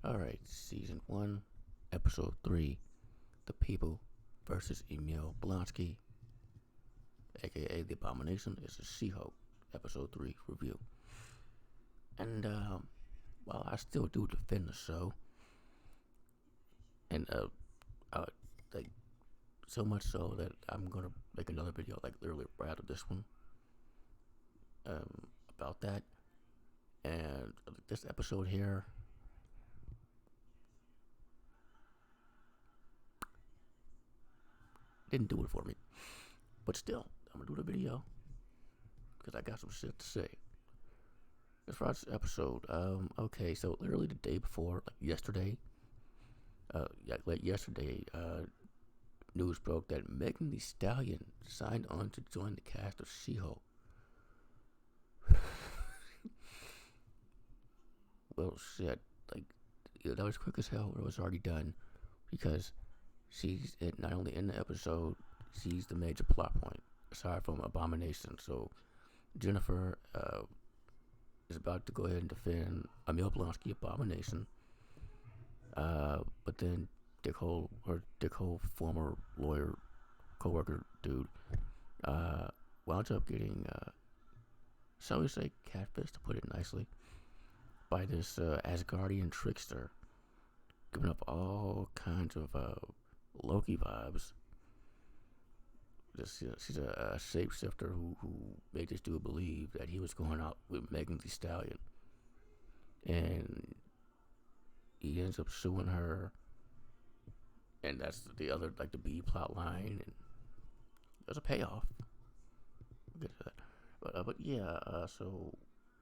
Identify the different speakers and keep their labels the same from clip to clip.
Speaker 1: Alright, Season 1, Episode 3, The People versus Emil Blonsky, aka The Abomination, is a She-Hulk, Episode 3 review. And, while I still do defend the show, and, like, so much so that I'm gonna make another video, like, literally right after this one, about that. And this episode here, didn't do it for me. But still, I'm gonna do the video because I got some shit to say. As far as this episode, okay, so literally the day before, like yesterday, news broke that Megan Thee Stallion signed on to join the cast of She-Hulk. Well, shit, like, that was quick as hell. It was already done because she's not only in the episode, she's the major plot point aside from Abomination. So Jennifer is about to go ahead and defend Emil Blonsky, Abomination, but then her dickhole former lawyer co-worker dude wound up getting shall we say catfish, to put it nicely, by this Asgardian trickster, giving up all kinds of Loki vibes. She's a shapeshifter who made this dude believe that he was going out with Megan Thee Stallion, and he ends up suing her, and that's the other, like, the B plot line, and there's a payoff. We'll get to that, but yeah. So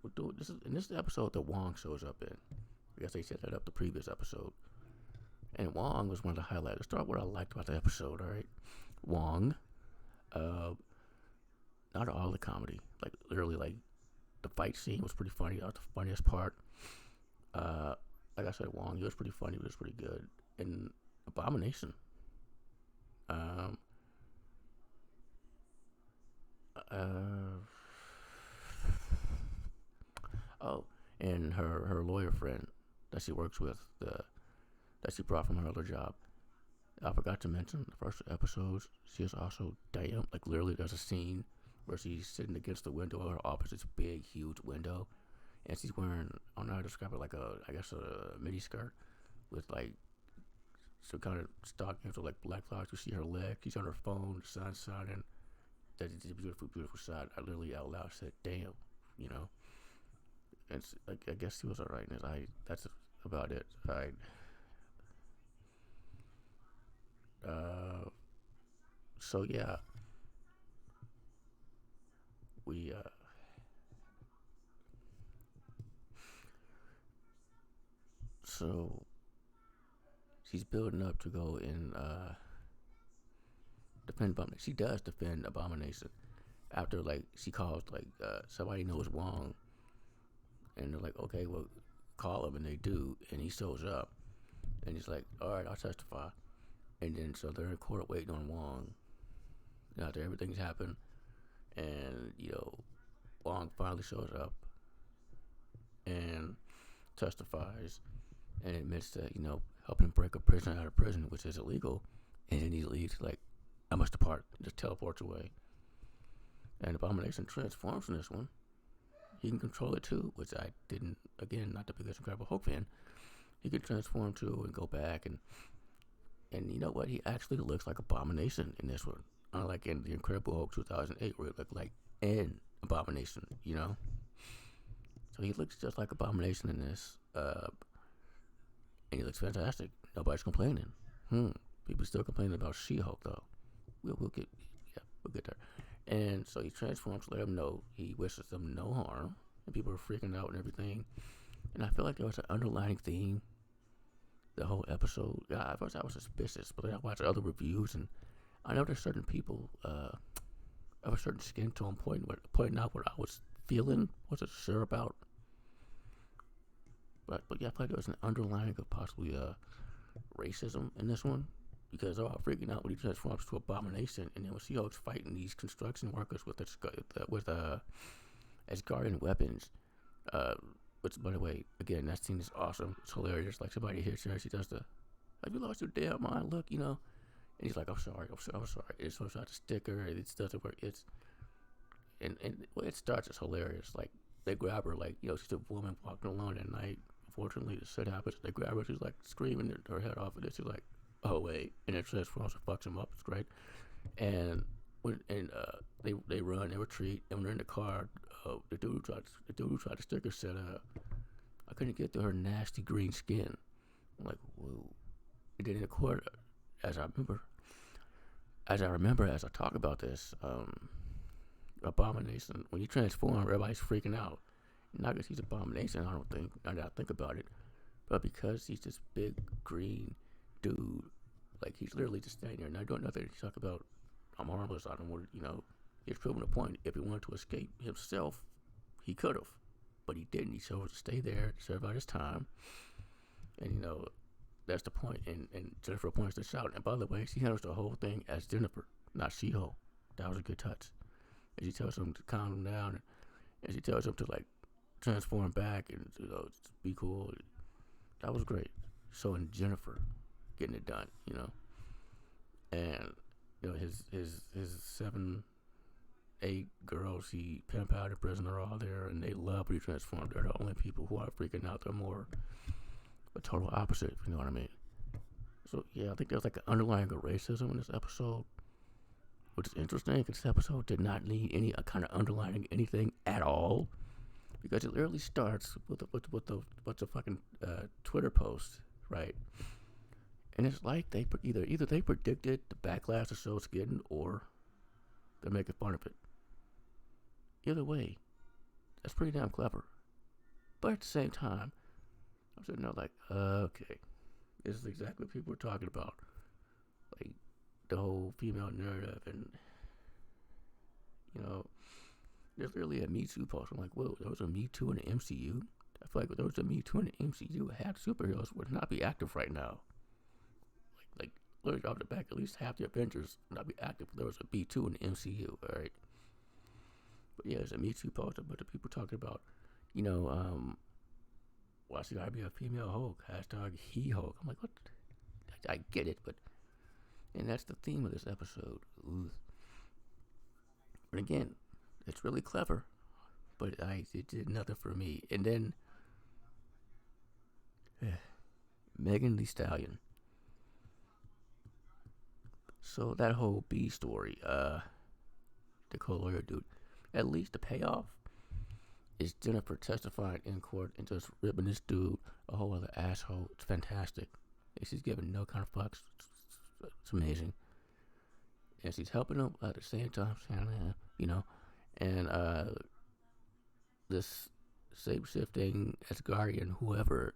Speaker 1: we'll do this. In this episode that Wong shows up in, I guess they set that up the previous episode, and Wong was one of the highlights. Let's start with what I liked about the episode. All right, Wong. Not all the comedy. Like, literally, like, the fight scene was pretty funny. That was the funniest part. Like I said, Wong, he was pretty funny. He was pretty good. And Abomination. Oh, and her lawyer friend that she works with, that she brought from her other job. I forgot to mention the first episodes. She is also damn, like, literally there's a scene where she's sitting against the window of her office. It's a big, huge window, and she's wearing, I don't know how to describe it, like I guess a mini skirt with, like, some kind of stockings with, like, black flowers. You see her leg. She's on her phone. The sun's shining. That is a beautiful, beautiful shot. I literally out loud said, "Damn," you know. And it's, like, I guess she was alright. That's about it. Alright. So yeah, we so she's building up to go and defend Abomination. She does defend Abomination after, like, she calls, like, somebody knows Wong, and they're like, okay, well, call him, and they do, and he shows up, and he's like, all right, I'll testify. And then so they're in court waiting on Wong after everything's happened, and Wong finally shows up and testifies and admits to helping break a prisoner out of prison, which is illegal. And then he leaves, like, I must depart, just teleports away. And Abomination transforms in this one. He can control it too, which I didn't. Again, not the biggest Incredible Hulk fan. He can transform too and go back, and you know what? He actually looks like Abomination in this one, unlike in the Incredible Hulk 2008, where it looked like an Abomination. So he looks just like Abomination in this, and he looks fantastic. Nobody's complaining. People still complaining about She-Hulk though. We'll get there. And so he transforms to let them know he wishes them no harm, and people are freaking out and everything. And I feel like there was an underlying theme the whole episode. At first I was suspicious, but then I watched other reviews, and I know there's certain people of a certain skin tone pointing out what I was feeling, wasn't sure about. But yeah, I feel like there was an underlying of possibly racism in this one, because they're all freaking out when he transforms to Abomination, and then when She-Hulk's fighting these construction workers with Asgardian weapons, which, by the way, again, that scene is awesome. It's hilarious. Like, somebody hits her, she does the, have you lost your damn mind? Look, you know. And he's like, I'm sorry. It's so tries to stick her, and it doesn't work. And the way it starts is hilarious. Like, they grab her, like, you know, she's a woman walking alone at night. Unfortunately, the shit happens. They grab her, she's like screaming her head off, and then she's like, oh, wait. And it transforms and fucks him up. It's great. And they run, they retreat, and when they're in the car, the dude who tried to stick her said, I couldn't get to her nasty green skin. I'm like, whoa. And then in the court, as I remember, as I talk about this, Abomination, when he transforms, everybody's freaking out. Not because he's Abomination, I don't think, now that I think about it, but because he's this big green dude. Like, he's literally just standing there, and I don't know that he's talking about, I'm harmless, I don't want to, you know, he's proving a point. If he wanted to escape himself, he could have, but he didn't. He chose to stay there, to serve out his time, and, you know, that's the point. And Jennifer points this out. And by the way, she handles the whole thing as Jennifer, not She-Hulk. That was a good touch. And she tells him to calm him down, and she tells him to, like, transform back and, you know, just be cool. That was great. Showing Jennifer getting it done, you know. And, you know, his 7, 8 girls he pimp out in prison are all there, and they love when he transformed. They're the only people who are freaking out. They're more a total opposite, if you know what I mean. So, yeah, I think there's like an underlying racism in this episode, which is interesting, because this episode did not need any kind of underlining anything at all, because it literally starts with the fucking Twitter post, right? And it's like they either they predicted the backlash the show's getting, or they're making fun of it. Either way, that's pretty damn clever. But at the same time, I'm sitting there like, okay, this is exactly what people were talking about. Like, the whole female narrative, and, you know, there's literally a Me Too post. I'm like, whoa, there was a Me Too in the MCU? I feel like if there was a Me Too in the MCU, half superheroes would not be active right now. Like literally off the back, at least half the Avengers would not be active if there was a Me Too in the MCU, alright? But yeah, there's a Me Too post, a bunch of people talking about, you know, why should I be a female Hulk? Hashtag he Hulk. I'm like, what? I get it, but, and that's the theme of this episode. Ooh. But again, it's really clever, but it did nothing for me. And then Megan Thee Stallion. So that whole B story, the co-lawyer dude, at least the payoff is Jennifer testifying in court and just ripping this dude a whole other asshole. It's fantastic. And she's giving no kind of fucks. It's amazing. And she's helping him at the same time, you know. And this shape-shifting Asgardian, whoever,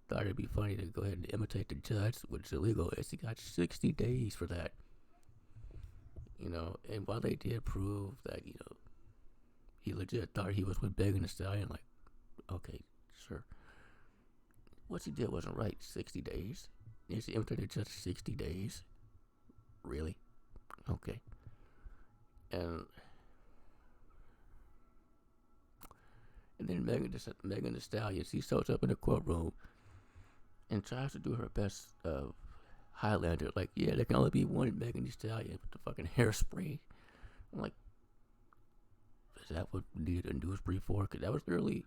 Speaker 1: thought it'd be funny to go ahead and imitate the judge, which is illegal. And she got 60 days for that. You know, and while they did prove that, you know, he legit thought he was with Megan Thee Stallion, like, okay, sure. What she did wasn't right. 60 days. And she imitated just 60 days. Really? Okay. And then Megan Thee Stallion, she shows up in the courtroom and tries to do her best Highlander. Like, yeah, there can only be one Megan Thee Stallion with the fucking hairspray. I'm like, is that what we needed a news brief for? Because that was literally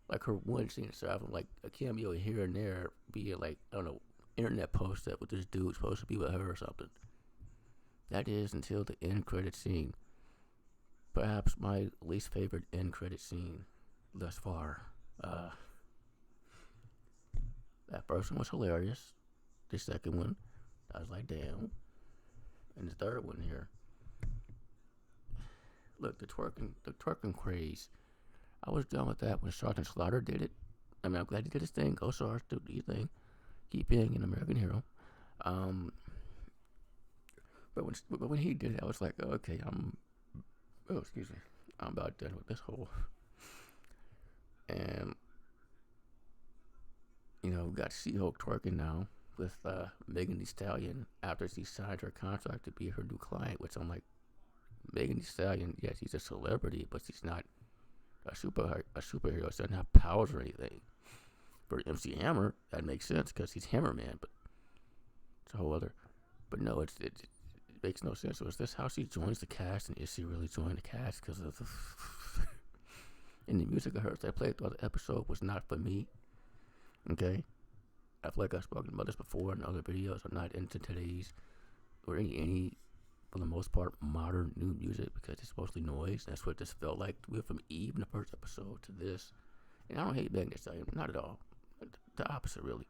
Speaker 1: like her one scene aside from like a cameo here and there, being like, I don't know, internet post that with this dude supposed to be with her or something. That is until the end credit scene. Perhaps my least favorite end credit scene thus far. That first one was hilarious. The second one, I was like, damn. And the third one here. Look, the twerking craze. I was done with that when Sergeant Slaughter did it. I mean, I'm glad he did his thing. Go Sarge, do your thing. Keep being an American hero. But when he did it, I was like, okay, I'm about done with this whole. And, you know, we got She-Hulk twerking now with Megan Thee Stallion after she signed her contract to be her new client, which I'm like, Megan Thee Stallion, yeah, she's a celebrity, but she's not a superhero doesn't have powers or anything. For MC Hammer, that makes sense because he's Hammer Man, but it's a whole other. But no, it makes no sense. So is this how she joins the cast, and is she really joining the cast? Because of the and the music I heard I played throughout the episode was not for me. Okay, I feel like I've spoken about this before in other videos. I'm not into today's or any for the most part modern new music because it's mostly noise. That's what this felt like. We went from Eve in the first episode to this, and I don't hate Megan Thee Stallion, not at all. The opposite, really.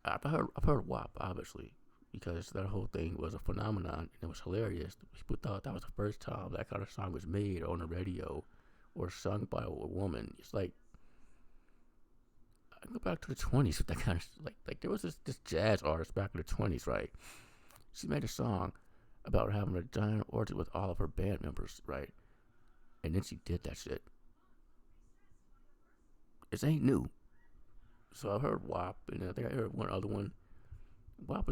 Speaker 1: I've heard WAP obviously because that whole thing was a phenomenon and it was hilarious. People thought that was the first time that kind of song was made on the radio or sung by a woman. It's like I go back to the 20s with that kind of like there was this jazz artist back in the 20s, right? She made a song about having a giant orgy with all of her band members, right? And then she did that shit. It ain't new. So I heard WAP, and I think I heard one other one. I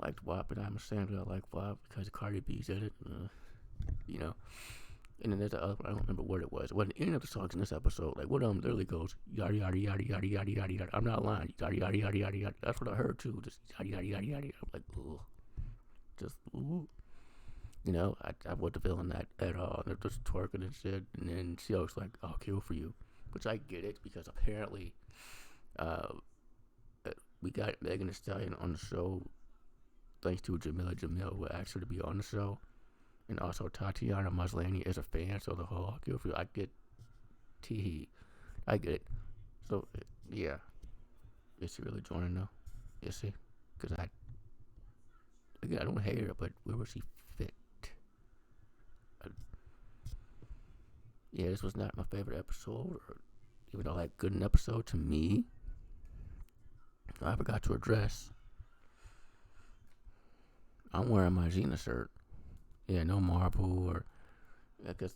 Speaker 1: liked WAP, and I'm saying I like WAP because Cardi B's in it, you know. And then there's the other one, I don't remember what it was. It wasn't any of the songs in this episode. Like, one of them literally goes, yada, yada, yada, yada, yada, yada, yada. I'm not lying. Yada, yada, yada, yada, yada. That's what I heard, too. Just yada, yada, yada, yada. I'm like, ooh. Just, ooh. You know, I wasn't feeling that at all. They're just twerking and shit. And then she was like, I'll kill for you. Which I get it, because apparently... we got Megan Thee Stallion on the show thanks to Jamila Jamil, who asked her to be on the show. And also Tatiana Maslany is a fan, so the whole I get Teehee. I get it. So, yeah. Is she really joining though? Is she? Because I don't hate her, but where was she fit? Yeah, this was not my favorite episode, even though like good an episode to me. I forgot to address. I'm wearing my Gina shirt. Yeah, no Marvel or because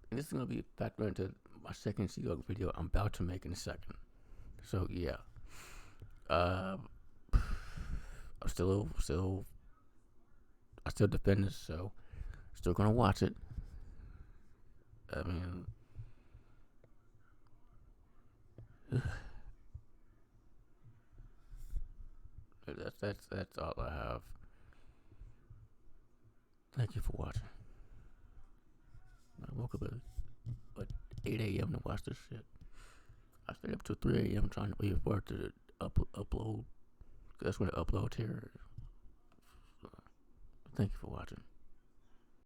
Speaker 1: this is gonna be factored into my second She-Hulk video I'm about to make in a second. So yeah, I'm still defend this, so still gonna watch it. I mean. That's all I have. Thank you for watching. I woke up at 8 a.m. to watch this shit. I stayed up till 3 a.m. trying to wait for it to upload. That's when it uploads here. Thank you for watching.